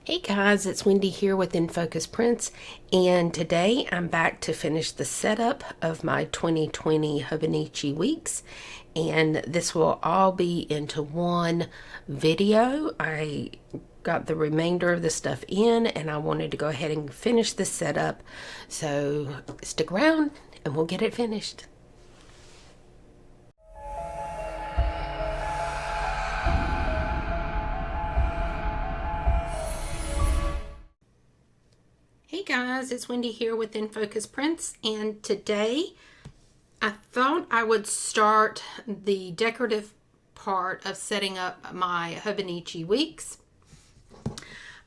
Hey guys, it's Wendy here with In Focus Prints, and today I'm back to finish the setup of my 2020 Hobonichi Weeks, and this will all be into one video. I got the remainder of the stuff in, and I wanted to go ahead and finish the setup, so stick around and we'll get it finished. Hey guys, it's Wendy here with In Focus Prints, and today I thought I would start the decorative part of setting up my Hobonichi Weeks.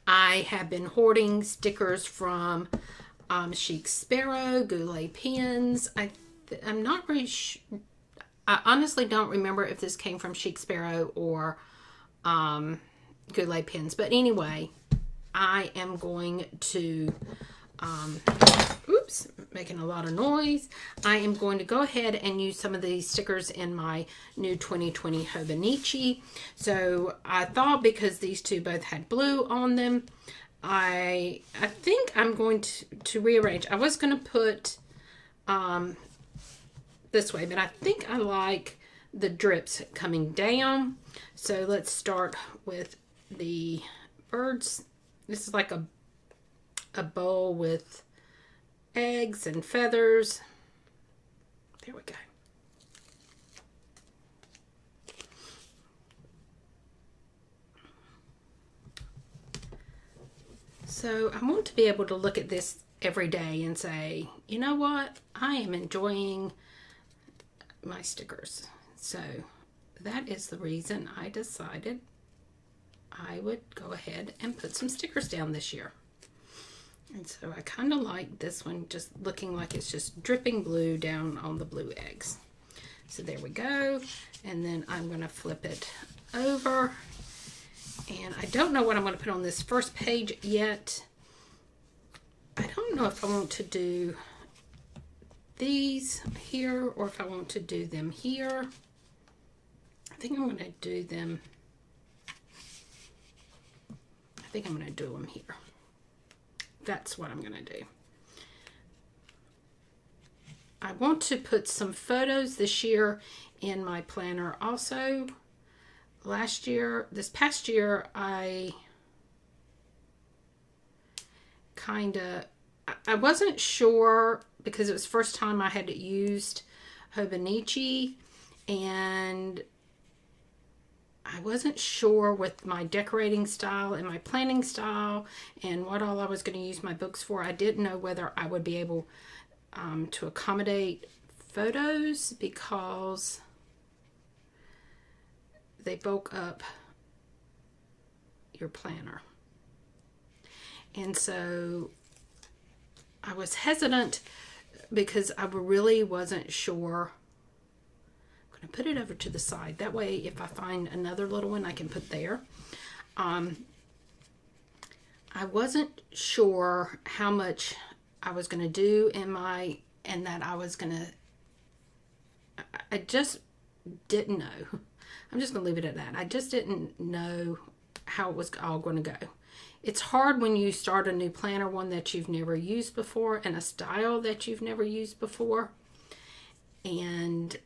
I have been hoarding stickers from Chic Sparrow, Goulet pens. I'm not really I honestly don't remember if this came from Chic Sparrow or Goulet pens, but anyway, I am going to, oops, making a lot of noise. I am going to go ahead and use some of these stickers in my new 2020 Hobonichi. So I thought, because these two both had blue on them, I think I'm going to rearrange. I was going to put this way, but I think I like the drips coming down. So let's start with the birds. This is like a bowl with eggs and feathers. There we go. So I want to be able to look at this every day and say, you know what? I am enjoying my stickers. So that is the reason I decided I would go ahead and put some stickers down this year. And so I kind of like this one just looking like it's just dripping blue down on the blue eggs. So there we go. And then I'm going to flip it over. And I don't know what I'm going to put on this first page yet. I don't know if I want to do these here or if I want to do them here. I think I'm going to do them. I think I'm going to do them here. That's what I'm going to do. I want to put some photos this year in my planner also. This past year, I wasn't sure because it was the first time I had used Hobonichi, and I wasn't sure with my decorating style and my planning style and what all I was going to use my books for. I didn't know whether I would be able to accommodate photos because they bulk up your planner. And so I was hesitant because I really wasn't sure. I put it over to the side. That way, if I find another little one, I can put there. I wasn't sure how much I was going to do and that I was going to, I just didn't know. I'm just going to leave it at that. I just didn't know how it was all going to go. It's hard when you start a new planner, one that you've never used before, and a style that you've never used before. And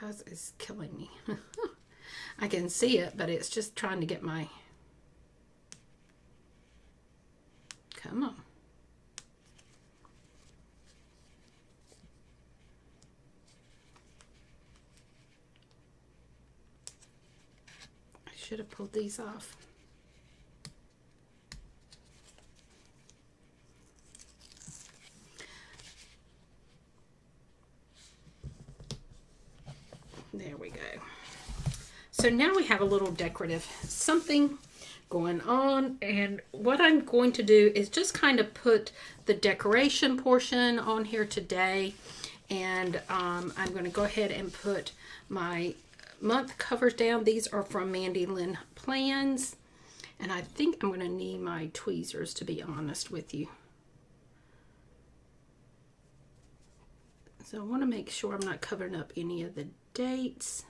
guys, is killing me. I can see it, but it's just trying to get my... Come on. I should have pulled these off. There we go. So now we have a little decorative something going on, and what I'm going to do is just kind of put the decoration portion on here today, and I'm going to go ahead and put my month covers down. These are from Mandy Lynn Plans, and I think I'm going to need my tweezers, to be honest with you. So I want to make sure I'm not covering up any of the dates.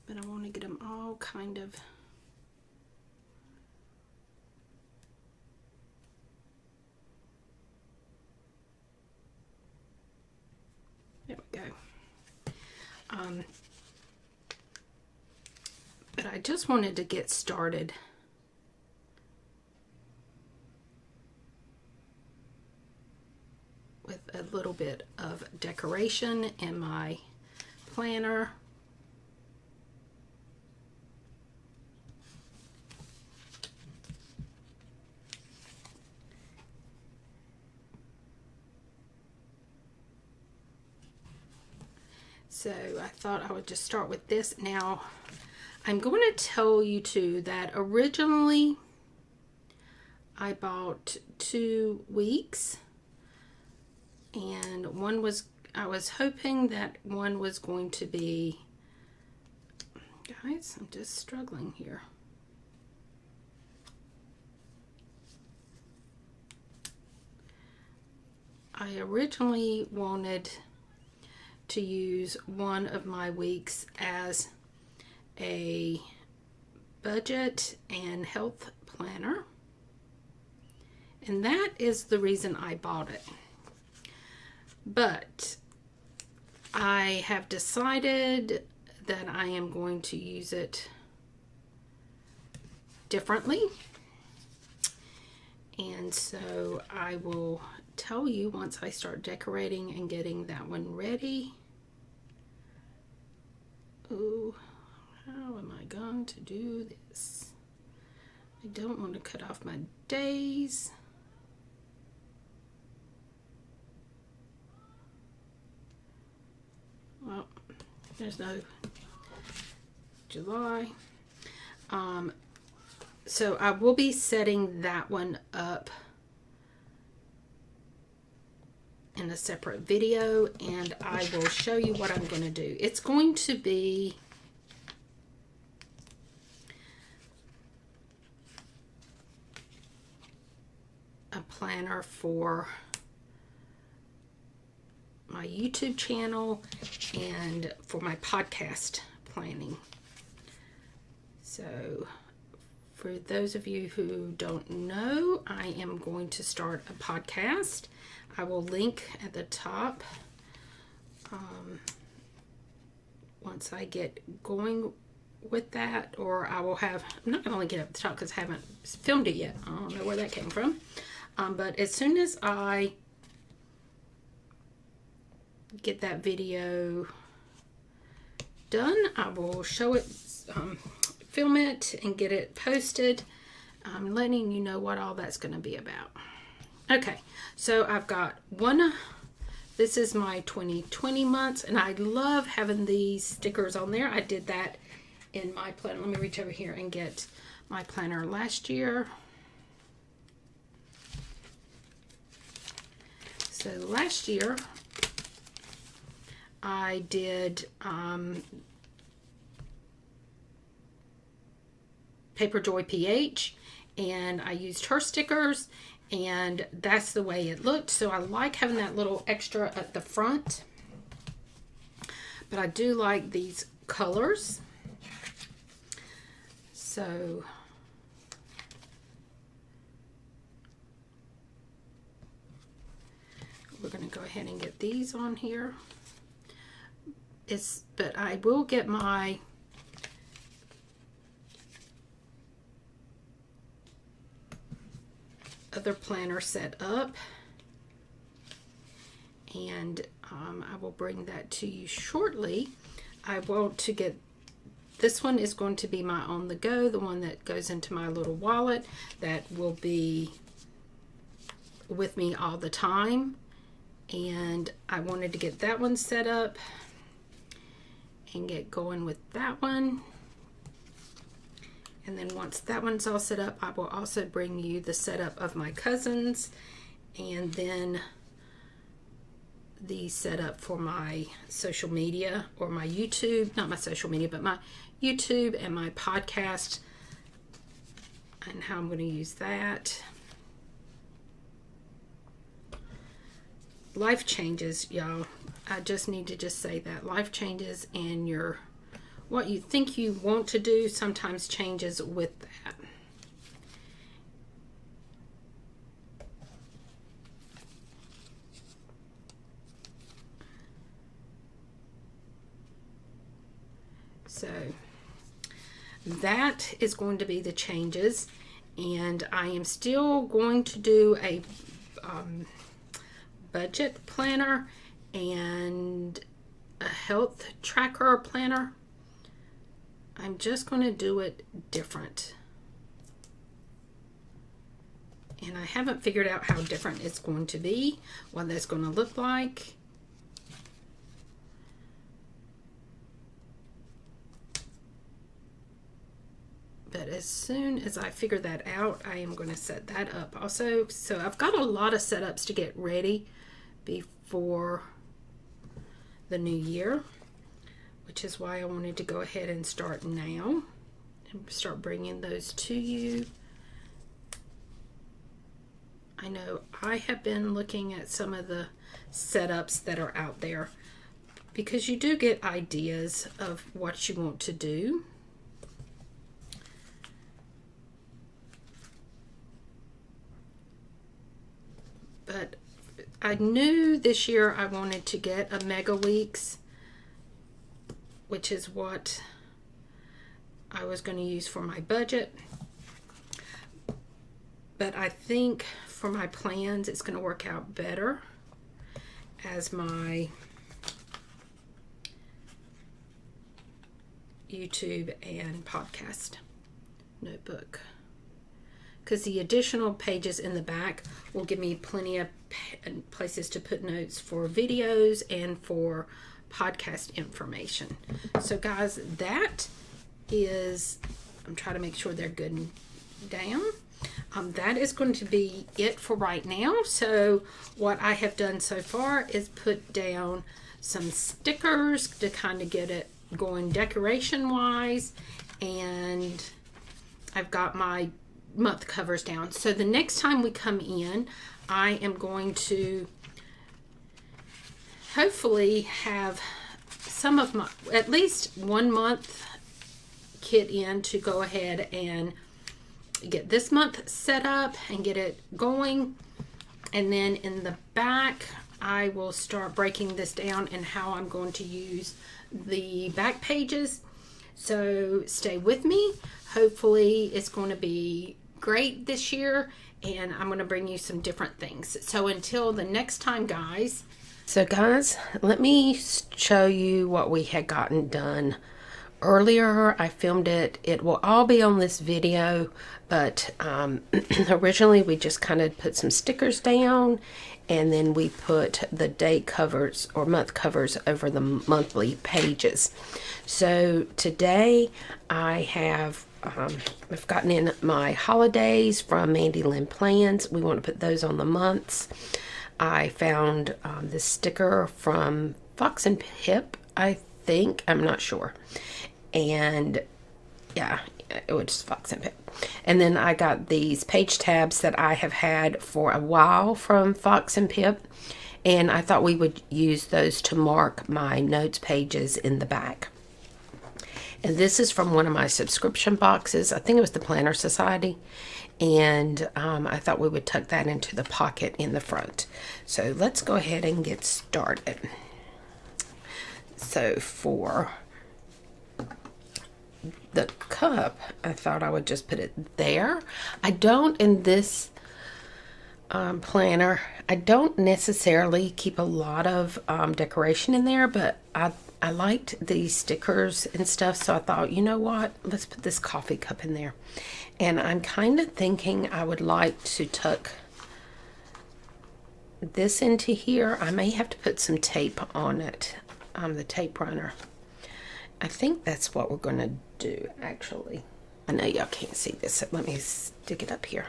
But I want to get them all kind of there we go. But I just wanted to get started with a little bit of decoration in my planner. So I thought I would just start with this. Now, I'm going to tell you too that originally I bought 2 weeks, and I was hoping that one was going to be, guys, I'm just struggling here. I originally wanted to use one of my weeks as a budget and health planner, and that is the reason I bought it. But I have decided that I am going to use it differently, and so I will tell you once I start decorating and getting that one ready. Oh, how am I going to do this? I don't want to cut off my days. Well, there's no July. So I will be setting that one up in a separate video, and I will show you what I'm going to do. It's going to be a planner for my YouTube channel and for my podcast planning. So for those of you who don't know, I am going to start a podcast. I will link at the top once I get going with that, or I will have, I'm not going to link it at the top because I haven't filmed it yet. I don't know where that came from. But as soon as I get that video done, I will show it, film it, and get it posted. I'm letting you know what all that's going to be about. Okay, so I've got one. This is my 2020 months, and I love having these stickers on there. I did that in my planner. Let me reach over here and get my planner last year. So last year I did Paper Joy PH, and I used her stickers, and that's the way it looked. So I like having that little extra at the front, but I do like these colors. So we're going to go ahead and get these on here. But I will get my other planner set up, and I will bring that to you shortly. I want to get, this one is going to be my on the go, the one that goes into my little wallet that will be with me all the time, and I wanted to get that one set up and get going with that one. And then once that one's all set up, I will also bring you the setup of my cousins, and then the setup for my social media, or my YouTube, not my social media, but my YouTube and my podcast, and how I'm going to use that. Life changes, y'all. I just need to say that. Life changes, and what you think you want to do sometimes changes with that. So that is going to be the changes, and I am still going to do a budget planner and a health tracker planner. I'm just going to do it different, and I haven't figured out how different it's going to be, what that's going to look like. But as soon as I figure that out, I am going to set that up also. So I've got a lot of setups to get ready before the new year, which is why I wanted to go ahead and start now and start bringing those to you. I know I have been looking at some of the setups that are out there, because you do get ideas of what you want to do. But I knew this year I wanted to get a Mega Weeks, which is what I was going to use for my budget. But I think for my plans, it's going to work out better as my YouTube and podcast notebook, because the additional pages in the back will give me plenty of places to put notes for videos and for podcast information. So guys, that is, I'm trying to make sure they're good and down. That is going to be it for right now. So what I have done so far is put down some stickers to kind of get it going decoration wise, and I've got my month covers down. So the next time we come in, I am going to hopefully have some of my, at least 1 month kit in to go ahead and get this month set up and get it going. And then in the back, I will start breaking this down and how I'm going to use the back pages. So stay with me. Hopefully it's going to be great this year, and I'm going to bring you some different things. So until the next time, guys. So guys, let me show you what we had gotten done earlier. I filmed it. It will all be on this video, but originally we just kind of put some stickers down, and then we put the date covers or month covers over the monthly pages. So today I have I've gotten in my holidays from Mandy Lynn Plans. We want to put those on the months. I found this sticker from Fox and Pip, I think. I'm not sure. And yeah, it was Fox and Pip. And then I got these page tabs that I have had for a while from Fox and Pip. And I thought we would use those to mark my notes pages in the back. And this is from one of my subscription boxes. I think it was the Planner Society. And I thought we would tuck that into the pocket in the front. So let's go ahead and get started. So for the cup, I thought I would just put it there. I don't, in this planner, I don't necessarily keep a lot of decoration in there, but I liked these stickers and stuff, so I thought, you know what, let's put this coffee cup in there. And I'm kind of thinking I would like to tuck this into here. I may have to put some tape on it, the tape runner. I think that's what we're going to do, actually. I know y'all can't see this, so let me stick it up here.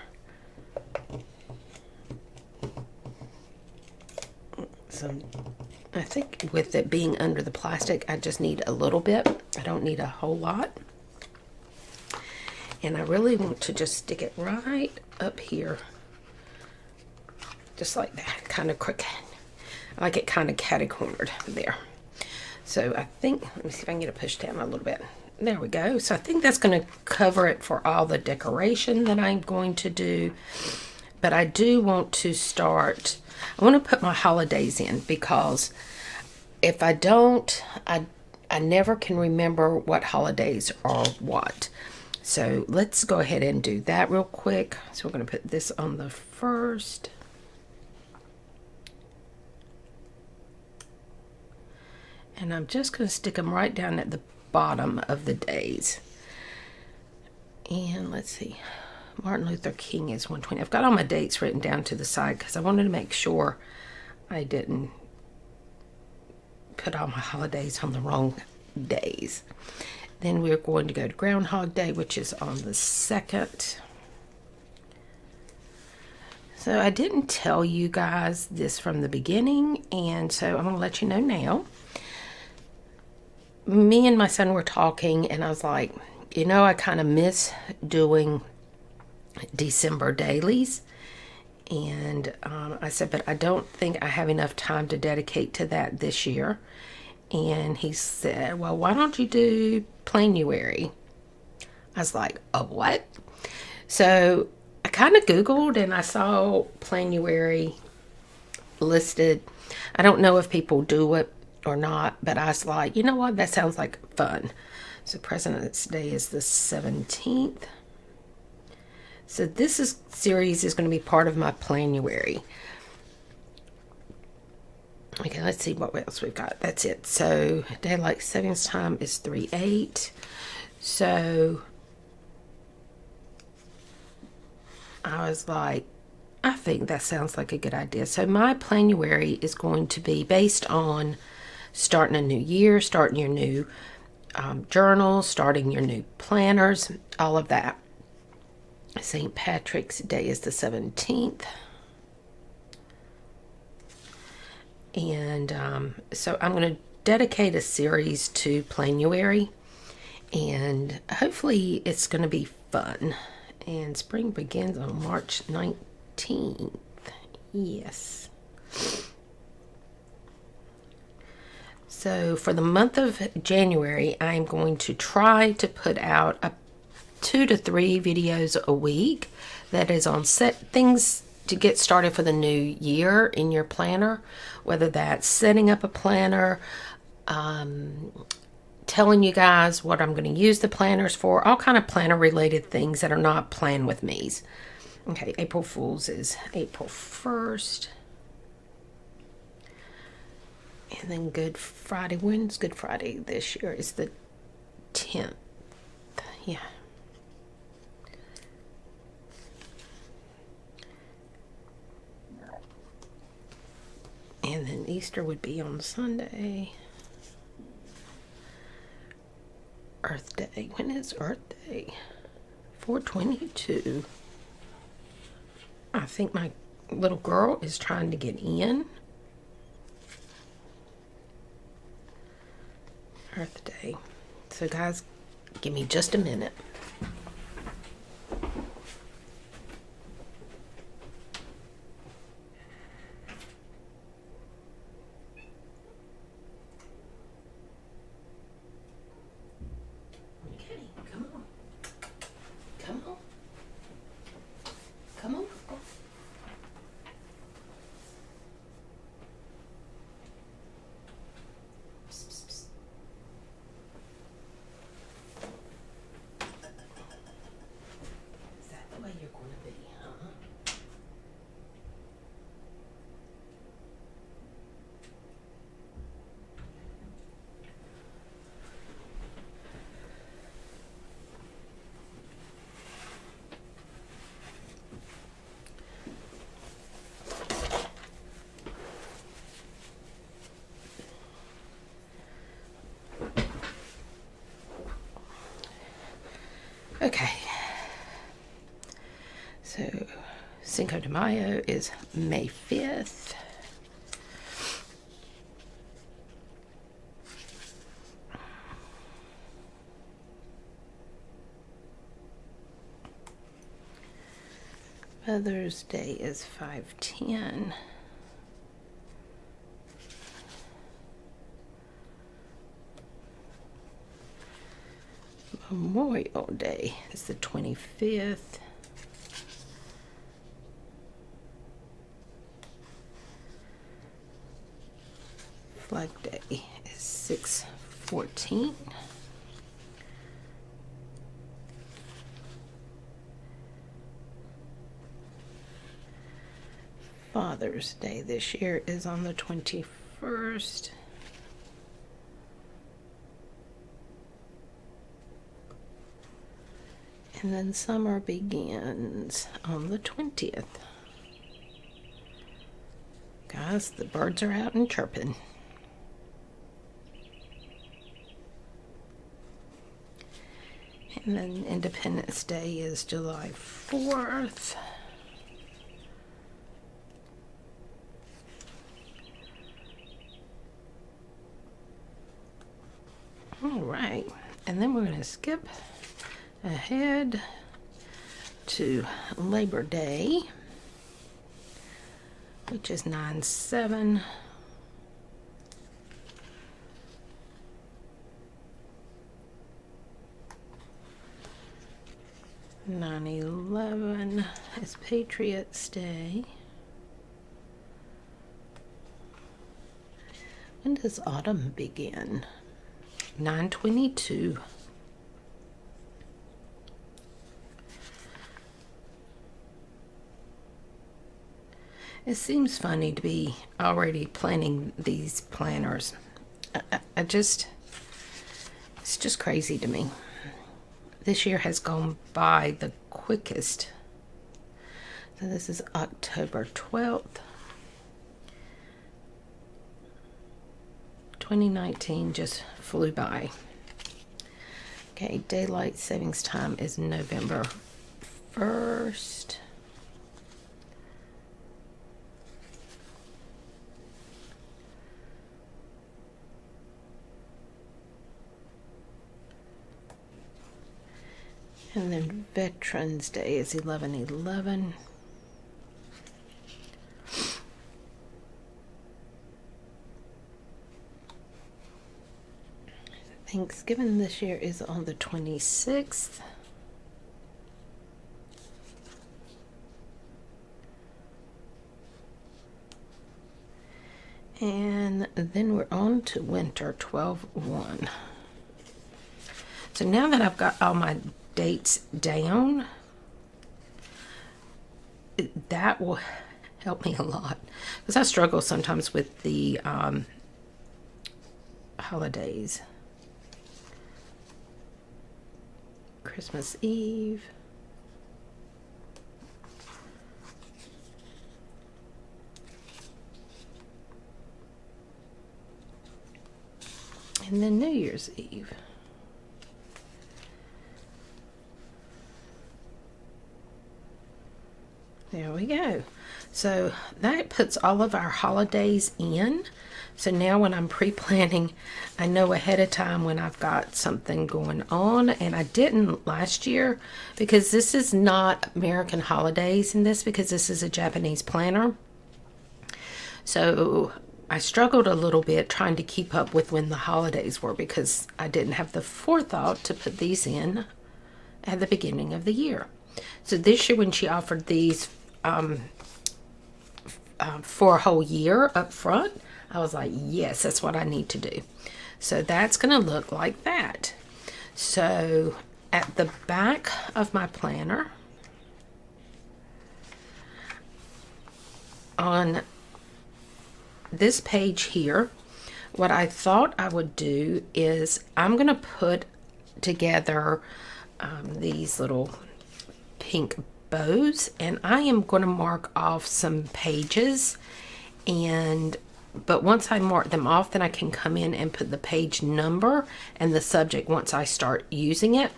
So because I think with it being under the plastic, I just need a little bit. I don't need a whole lot. And I really want to just stick it right up here. Just like that, kind of crooked. I like it kind of catty-cornered there. So I think, let me see if I can get it pushed down a little bit. There we go. So I think that's going to cover it for all the decoration that I'm going to do. But I do want to start, I want to put my holidays in, because if I don't, I never can remember what holidays are what. So let's go ahead and do that real quick. So we're going to put this on the first. And I'm just going to stick them right down at the bottom of the days. And let's see. Martin Luther King is 120. I've got all my dates written down to the side because I wanted to make sure I didn't put all my holidays on the wrong days. Then we're going to go to Groundhog Day, which is on the 2nd. So I didn't tell you guys this from the beginning, and so I'm going to let you know now. Me and my son were talking, and I was like, you know, I kind of miss doing December dailies. And I said, but I don't think I have enough time to dedicate to that this year. And he said, well, why don't you do Planuary? I was like, oh, what? So I kind of Googled and I saw Planuary listed. I don't know if people do it or not, but I was like, you know what? That sounds like fun. So President's Day is the 17th. So this series is going to be part of my Planuary. Okay, let's see what else we've got. That's it. So daylight savings time is 3/8. So I was like, I think that sounds like a good idea. So my Planuary is going to be based on starting a new year, starting your new journal, starting your new planners, all of that. St. Patrick's Day is the 17th. And so I'm going to dedicate a series to Planuary. And hopefully it's going to be fun. And spring begins on March 19th. Yes. So for the month of January, I'm going to try to put out 2 to 3 videos a week that is on set things to get started for the new year in your planner, whether that's setting up a planner, telling you guys what I'm going to use the planners for, all kind of planner related things that are not plan with me's. Okay, April Fool's is April 1st. And then Good Friday. When's Good Friday this year? Is the 10th. Yeah. And then Easter would be on Sunday. Earth Day. When is Earth Day? 4/22. I think my little girl is trying to get in. Earth Day. So guys, give me just a minute. Okay, so Cinco de Mayo is May 5th. Mother's Day is 5/10. Memorial Day is the 25th. Flag Day is 6/14. Father's Day this year is on the 21st. And then summer begins on the 20th. Guys, the birds are out and chirping. And then Independence Day is July 4th. All right, and then we're going to skip ahead to Labor Day, which is 9/7. Nine 11 is Patriots Day. When does autumn begin? 9/22. It seems funny to be already planning these planners. It's just crazy to me. This year has gone by the quickest. So this is October 12th. 2019 just flew by. Okay, daylight savings time is November 1st. And then Veterans Day is 11/11. Thanksgiving this year is on the 26th. And then we're on to winter, 12/1. So now that I've got all my dates down, that will help me a lot, because I struggle sometimes with the holidays. Christmas Eve, and then New Year's Eve. There we go. So that puts all of our holidays in. So now when I'm pre-planning, I know ahead of time when I've got something going on. And I didn't last year because this is not American holidays in this, because this is a Japanese planner. So I struggled a little bit trying to keep up with when the holidays were, because I didn't have the forethought to put these in at the beginning of the year. So this year when she offered these for a whole year up front, I was like, yes, that's what I need to do. So that's going to look like that. So at the back of my planner, on this page here, what I thought I would do is I'm going to put together these little pink bows, and I am going to mark off some pages, but once I mark them off, then I can come in and put the page number and the subject once I start using it.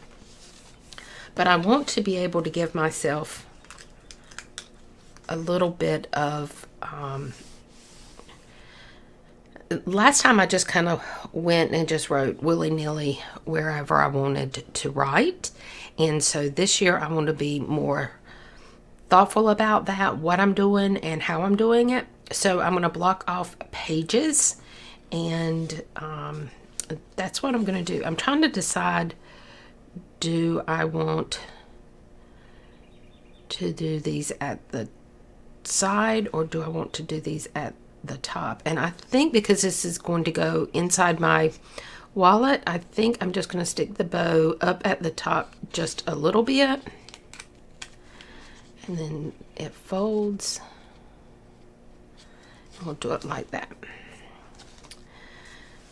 But I want to be able to give myself a little bit of last time I just kind of went and just wrote willy-nilly wherever I wanted to write, and so this year I want to be more thoughtful about that, what I'm doing and how I'm doing it. So I'm going to block off pages, and that's what I'm going to do. I'm trying to decide, do I want to do these at the side or do I want to do these at the top? And I think because this is going to go inside my wallet, I think I'm just going to stick the bow up at the top just a little bit, and then it folds. We'll do it like that.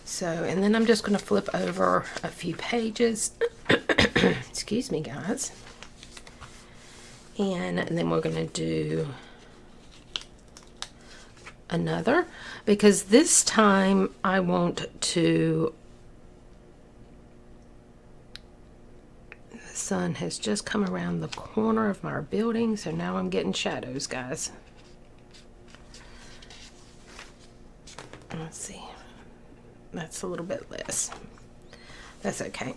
So, and then I'm just going to flip over a few pages. Excuse me, guys. And then we're going to do another, because this time I want to, the sun has just come around the corner of our building, so now I'm getting shadows, guys. Let's see, that's a little bit less. That's okay.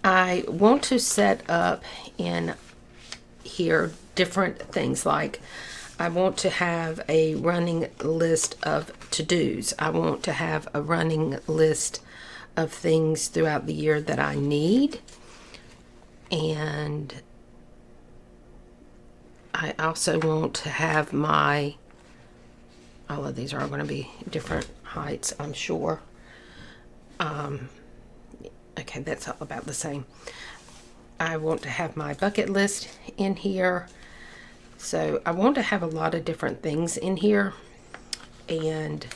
I want to set up in here different things, like I want to have a running list of to-dos. I want to have a running list of things throughout the year that I need. And I also want to have my, all of these are going to be different heights, I'm sure. Okay, that's all about the same. I want to have my bucket list in here. So I want to have a lot of different things in here, and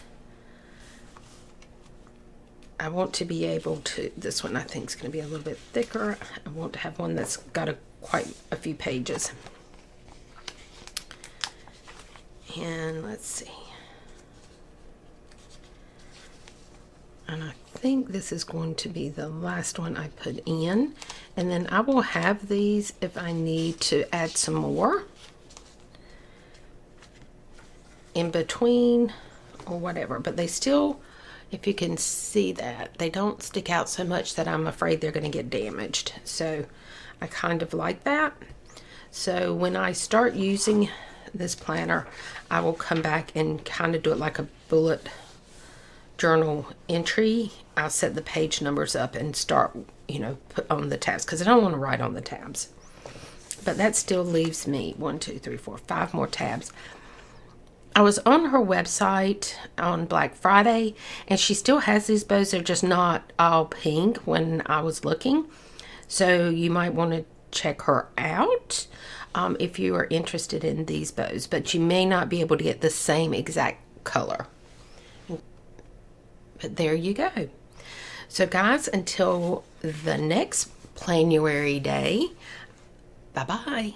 I want to be able to, this one I think is going to be a little bit thicker. I want to have one that's got quite a few pages. And let's see. And I think this is going to be the last one I put in. And then I will have these if I need to add some more in between or whatever. But they still, if you can see that, they don't stick out so much that I'm afraid they're going to get damaged. So I kind of like that. So when I start using this planner, I will come back and kind of do it like a bullet journal entry. I'll set the page numbers up and start, you know, put on the tabs, because I don't want to write on the tabs. But that still leaves me 1, 2, 3, 4, 5 more tabs. I was on her website on Black Friday, and she still has these bows. They're just not all pink when I was looking. So you might want to check her out if you are interested in these bows. But you may not be able to get the same exact color. But there you go. So guys, until the next Planuary day, bye-bye.